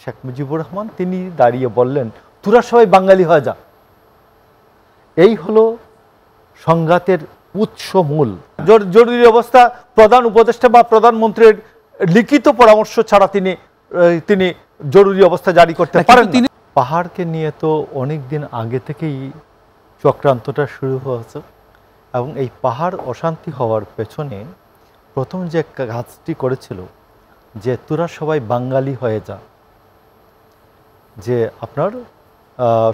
শেখ মুজিবুর রহমান তিনি দাঁড়িয়ে বললেন, তোরা সবাই বাঙালি হয়ে যা। এই হলো সংঘাতের উৎস মূল। জরুরি অবস্থা প্রধান উপদেষ্টা বা প্রধানমন্ত্রীর লিখিত পরামর্শ ছাড়া তিনি জরুরি অবস্থা জারি করতে পারেন না। পাহাড়কে নিয়ে তো অনেক দিন আগে থেকেই চক্রান্তটা শুরু হয়েছে এবং এই পাহাড় অশান্তি হওয়ার পেছনে প্রথম যে কাজটি করেছিল যে তোরা সবাই বাঙালি হয়ে যা, যে আপনার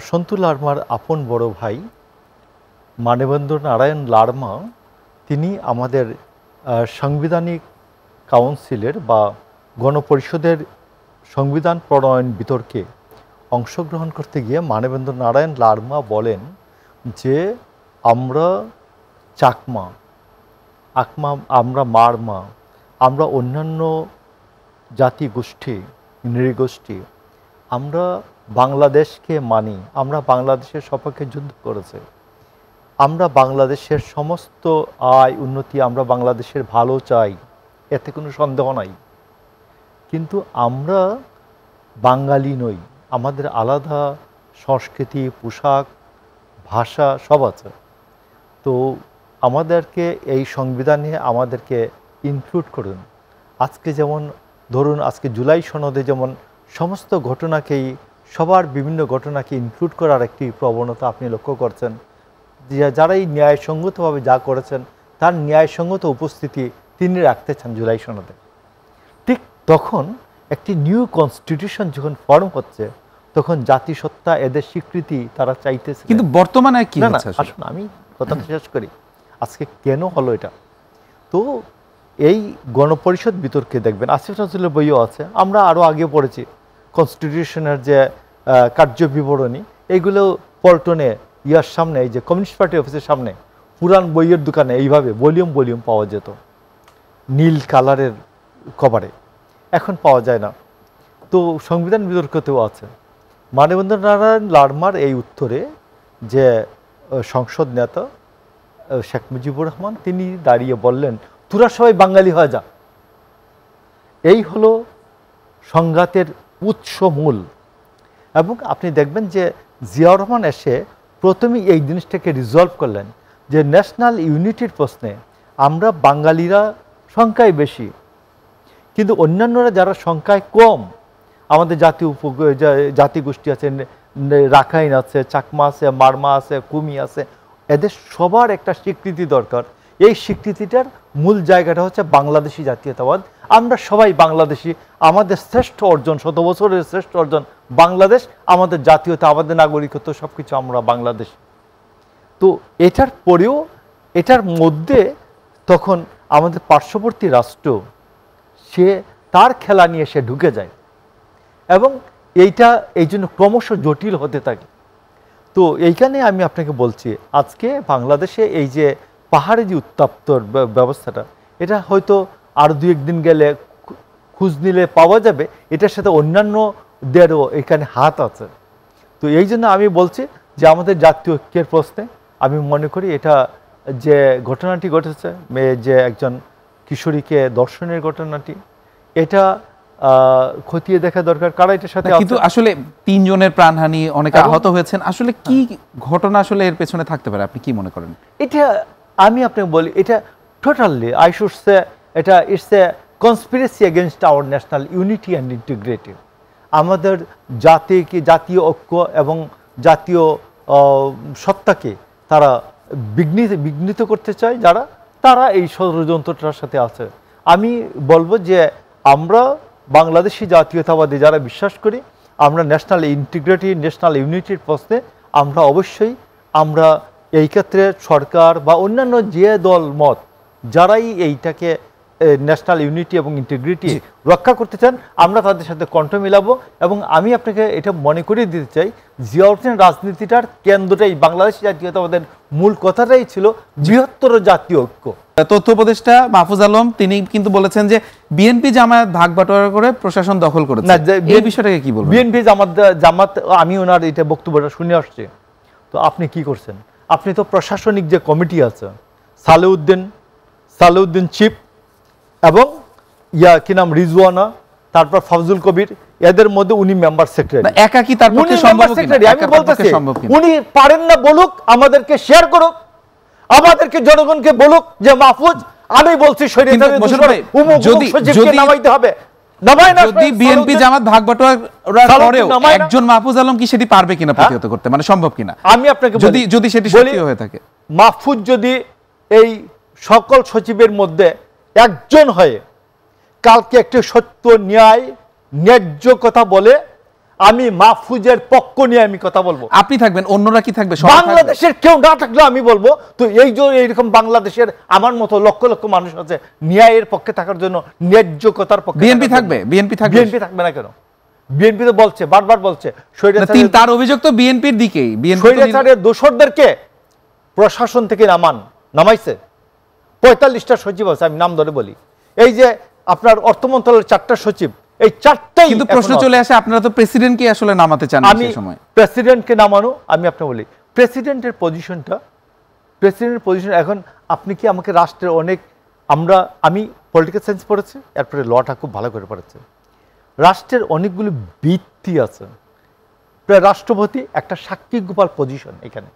সন্তু লারমার আপন বড় ভাই মানবেন্দ্র নারায়ণ লারমা তিনি আমাদের সাংবিধানিক কাউন্সিলের বা গণপরিষদের সংবিধান প্রণয়ন বিতর্কে অংশগ্রহণ করতে গিয়ে মানবেন্দ্র নারায়ণ লারমা বলেন যে আমরা চাকমা, আমরা মারমা, আমরা অন্যান্য জাতি গোষ্ঠী নৃগোষ্ঠী আমরা বাংলাদেশকে মানি, আমরা বাংলাদেশের সপক্ষে যুদ্ধ করেছে, আমরা বাংলাদেশের সমস্ত আয় উন্নতি, আমরা বাংলাদেশের ভালো চাই, এতে কোনো সন্দেহ নাই। কিন্তু আমরা বাঙালি নই, আমাদের আলাদা সংস্কৃতি, পোশাক, ভাষা সব আছে। তো আমাদেরকে এই সংবিধানে আমাদেরকে ইনক্লুড করুন। আজকে যেমন ধরুন আজকে জুলাই সনদে যেমন সমস্ত ঘটনাকেই সবার বিভিন্ন ঘটনাকে ইনক্লুড করার একটি প্রবণতা আপনি লক্ষ্য করছেন, যারাই ন্যায়সঙ্গতভাবে যা করেছেন তার ন্যায়সঙ্গত উপস্থিতি তিনি রাখতে চান জুলাই সনদে। ঠিক তখন একটি নিউ কনস্টিটিউশন যখন ফর্ম হচ্ছে তখন জাতিসত্তা এদের স্বীকৃতি তারা চাইতেছে। কিন্তু বর্তমানে কি হচ্ছে? আসুন আমি কথাটা শেষ করি, আজকে কেন হলো এটা। তো এই গণপরিষদ বিতর্কে দেখবেন আসিফ নজরুলের বইও আছে, আমরা আরও আগে পড়েছি কনস্টিটিউশনের যে কার্য বিবরণী, এইগুলো পল্টনে ইয়ার সামনে, এই যে কমিউনিস্ট পার্টি অফিসের সামনে পুরান বইয়ের দোকানে এইভাবে ভলিউম পাওয়া যেত নীল কালারের কভারে, এখন পাওয়া যায় না। তো সংবিধান বিতর্কতেও আছে। মানবেন্দ্র নারায়ণ লারমার এই উত্তরে যে সংসদ নেতা শেখ মুজিবুর রহমান তিনি দাঁড়িয়ে বললেন, তোরা সবাই বাঙালি হয়ে যা। এই হলো সংঘাতের উৎস মূল। এবং আপনি দেখবেন যে জিয়াউর রহমান এসে প্রথমেই এই জিনিসটাকে রিজলভ করলেন যে ন্যাশনাল ইউনিটির প্রশ্নে আমরা বাঙালিরা সংখ্যায় বেশি, কিন্তু অন্যান্যরা যারা সংখ্যায় কম, আমাদের জাতিগোষ্ঠী আছে, রাখাইন আছে, চাকমা আছে, মারমা আছে, কুমি আছে, এদের সবার একটা স্বীকৃতি দরকার। এই স্বীকৃতিটার মূল জায়গাটা হচ্ছে বাংলাদেশি জাতীয়তাবাদ। আমরা সবাই বাংলাদেশি, আমাদের শ্রেষ্ঠ অর্জন, 100 বছরের শ্রেষ্ঠ অর্জন বাংলাদেশ, আমাদের জাতীয়তা, আমাদের নাগরিকত্ব সব কিছু আমরা বাংলাদেশি। তো এটার পরেও এটার মধ্যে তখন আমাদের পার্শ্ববর্তী রাষ্ট্র সে তার খেলা নিয়ে সে ঢুকে যায় এবং এইটা এই জন্য ক্রমশ জটিল হতে থাকে। তো এইখানে আমি আপনাকে বলছি আজকে বাংলাদেশে এই যে পাহাড়ে যে উত্তপ্ত ব্যবস্থাটা, এটা হয়তো আরও 2-1 দিন গেলে খোঁজ নিলে পাওয়া যাবে, এটার সাথে অন্যান্যদেরও এখানে হাত আছে। তো এই জন্য আমি বলছি যে আমাদের জাতীয় ঐক্যের প্রশ্নে আমি মনে করি এটা যে ঘটনাটি ঘটেছে, যে একজন কিশোরীকে ধর্ষণের ঘটনাটি, এটা খতিয়ে দেখা দরকার কারা এটার সাথে। কিন্তু আসলে 3 জনের প্রাণহানি, অনেকে আহত হয়েছেন, আসলে কি ঘটনা আসলে এর পেছনে থাকতে পারে আপনি কি মনে করেন? এটা আমি আপনাকে বলি, এটা টোটালি আই শুড সে এটা it's a conspiracy against our national unity and integrity. আমাদের জাতীয় ঐক্য এবং জাতীয় সত্তাকে তারা বিঘ্নিত করতে চায় যারা, তারা এই ষড়যন্ত্রটার সাথে আছে। আমি বলবো যে আমরা বাংলাদেশি জাতীয়তাবাদী যারা বিশ্বাস করি, আমরা ন্যাশনাল ইন্টিগ্রিটি, ন্যাশনাল ইউনিটির প্রশ্নে আমরা অবশ্যই আমরা এই ক্ষেত্রে সরকার বা অন্যান্য যে দল মত যারাই এইটাকে ন্যাশনাল ইউনিটি এবং ইন্টিগ্রিটি রক্ষা করতে চান, আমরা তাদের সাথে কণ্ঠ মিলাবো। এবং আমি আপনাকে এটা মনে করিয়ে দিতে চাই, জিয়াউর রহমানের রাজনীতিটার কেন্দ্রটাই বাংলাদেশি জাতীয়তাবাদের মূল কথাটাই ছিল বৃহত্তর জাতীয় ঐক্য। তথ্য উপদেষ্টা মাহফুজ আলম তিনি কিন্তু বলেছেন যে বিএনপি জামায়াত ভাগ বাটোয়ারা করে প্রশাসন দখল করেছে, এই বিষয়টাকে কি বলবেন? বিএনপি জামাত আমি ওনার এটা বক্তব্যটা শুনে আসছি। তো আপনি কি করছেন? আপনি তো প্রশাসনিক যে কমিটি আছে, সালেউদ্দিন চিফ এবং কি নাম রিজওয়ানা, তারপর ফজলুল কবির, এদের মধ্যে উনি মেম্বার সেক্রেটারি, একা কি তার পক্ষে সম্ভব কিনা? আমি বলতেছি উনি পারেন না বলুক, আমাদেরকে শেয়ার করুক, আমাদেরকে জনগণকে বলুক যে মাহফুজ আমি বলছি সচিবকে নামাইতে হবে। যদি বিএনপি জামাত ভাগ বাটোয়ারা করেও একজন মাহফুজ আলম কি সেটি পারবে কিনা প্রতিহত করতে, মানে সম্ভব কিনা? আমি আপনাকে যদি সেটি সত্যি হয়ে থাকে, মাহফুজ যদি এই সকল সচিবের মধ্যে একজন হয়ে কালকে একটি সত্য ন্যায় ন্যায্য কথা বলে, আমি মাহফুজের পক্ষ নিয়ে আমি কথা বলবো। আপনি থাকবেন, অন্যরা কি থাকবে? বাংলাদেশের কেউ না থাকলে আমি বলবো তো এই যে এইরকম বাংলাদেশের আমার মতো লক্ষ লক্ষ মানুষ আছে ন্যায়ের পক্ষে থাকার জন্য, ন্যায্য কথার পক্ষে। বিএনপি থাকবে? বিএনপি থাকবে না কেন? বিএনপি তো বলছে, বারবার বলছে তার অভিযোগ তো বিএনপির দিকেই। স্বৈরাচারের দোসরদেরকে প্রশাসন থেকে নামাইছে। 45টা সচিব আছে, আমি নাম ধরে বলি। এই যে আপনার অর্থ মন্ত্রণালয়ের 4টা সচিব, এই 4টাই কিন্তু প্রশ্ন চলে আসে, আপনারা তো প্রেসিডেন্টকে আসলে নামাতে চান সেই সময়। প্রেসিডেন্টকে নামানো, আমি আপনাকে বলি প্রেসিডেন্টের পজিশন এখন আপনি কি আমাকে রাষ্ট্রের অনেক আমি পলিটিক্যাল সায়েন্স পড়েছি, এরপরে লটা খুব ভালো করে পড়েছে। রাষ্ট্রের অনেকগুলো ভিত্তি আছে। রাষ্ট্রপতি একটা সাক্ষী গোপাল পজিশন, এখানে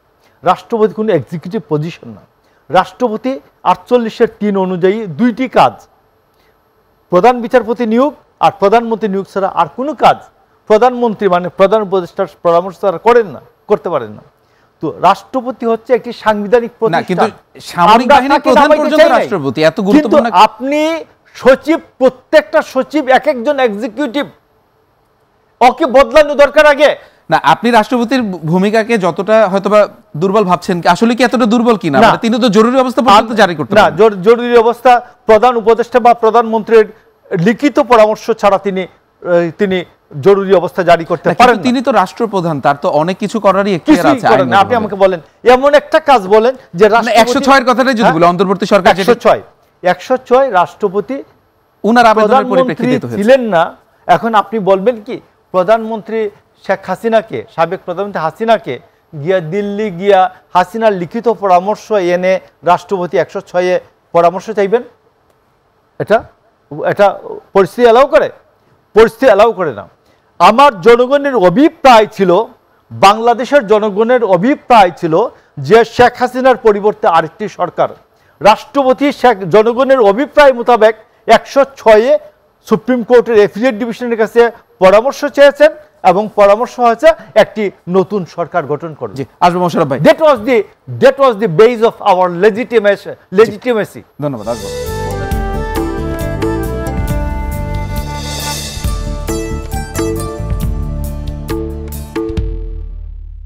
রাষ্ট্রপতি কোনো এক্সিকিউটিভ পজিশন না। রাষ্ট্রপতি 48(3) অনুযায়ী 2টি কাজ, প্রধান বিচারপতি নিয়োগ আর প্রধানমন্ত্রী নিয়োগ ছাড়া আর কোনো কাজ প্রধানমন্ত্রী মানে প্রধান উপদেষ্টার পরামর্শ ছাড়া করতে পারেন না। তো রাষ্ট্রপতি হচ্ছে একটি সাংবিধানিক প্রতিষ্ঠান। সামরিক বাহিনীর প্রধান পর্যন্ত রাষ্ট্রপতি, এত গুরুত্বপূর্ণ। আপনি সচিব, প্রত্যেকটা সচিব এক একজন এক্সিকিউটিভ, ওকে বদলানো দরকার আগে না। আপনি রাষ্ট্রপতির ভূমিকাকে যতটা হয়তোবা দুর্বল ভাবছেন, আসলে কি এতটা দুর্বল কিনা? তিনি তো জরুরি অবস্থা পর্যন্ত জারি করতে পারেন না। জরুরি অবস্থা প্রধান উপদেষ্টা বা প্রধানমন্ত্রীর লিখিত পরামর্শ ছাড়া তিনি জরুরি অবস্থা জারি করতে পারেন। তিনি তো রাষ্ট্রপ্রধান, তার তো অনেক কিছু করারই এখতিয়ার আছে। আপনি আমাকে বলেন এমন একটা কাজ বলেন যে 106 এর কথাটাই যদি বলি, অন্তর্বর্তী সরকার 106 রাষ্ট্রপতি উনার আবেদনের পরিপ্রেক্ষিতে ছিলেন না। এখন আপনি বলবেন কি প্রধানমন্ত্রী শেখ হাসিনাকে, সাবেক প্রধানমন্ত্রী হাসিনাকে গিয়া দিল্লি গিয়া হাসিনার লিখিত পরামর্শ এনে রাষ্ট্রপতি 106 পরামর্শ চাইবেন? এটা পরিস্থিতি অ্যালাউ করে না। আমার জনগণের অভিপ্রায় ছিল, বাংলাদেশের জনগণের অভিপ্রায় ছিল যে শেখ হাসিনার পরিবর্তে আরেকটি সরকার। রাষ্ট্রপতি জনগণের অভিপ্রায় মোতাবেক 106 সুপ্রিম কোর্টের এফিলিয়েট ডিভিশনের কাছে পরামর্শ চেয়েছেন এবং পরামর্শ হয়েছে একটি নতুন সরকার গঠন করবে। আসবে মোশাররফ ভাই, that was the base of our legitimacy. ধন্যবাদ। আসবো।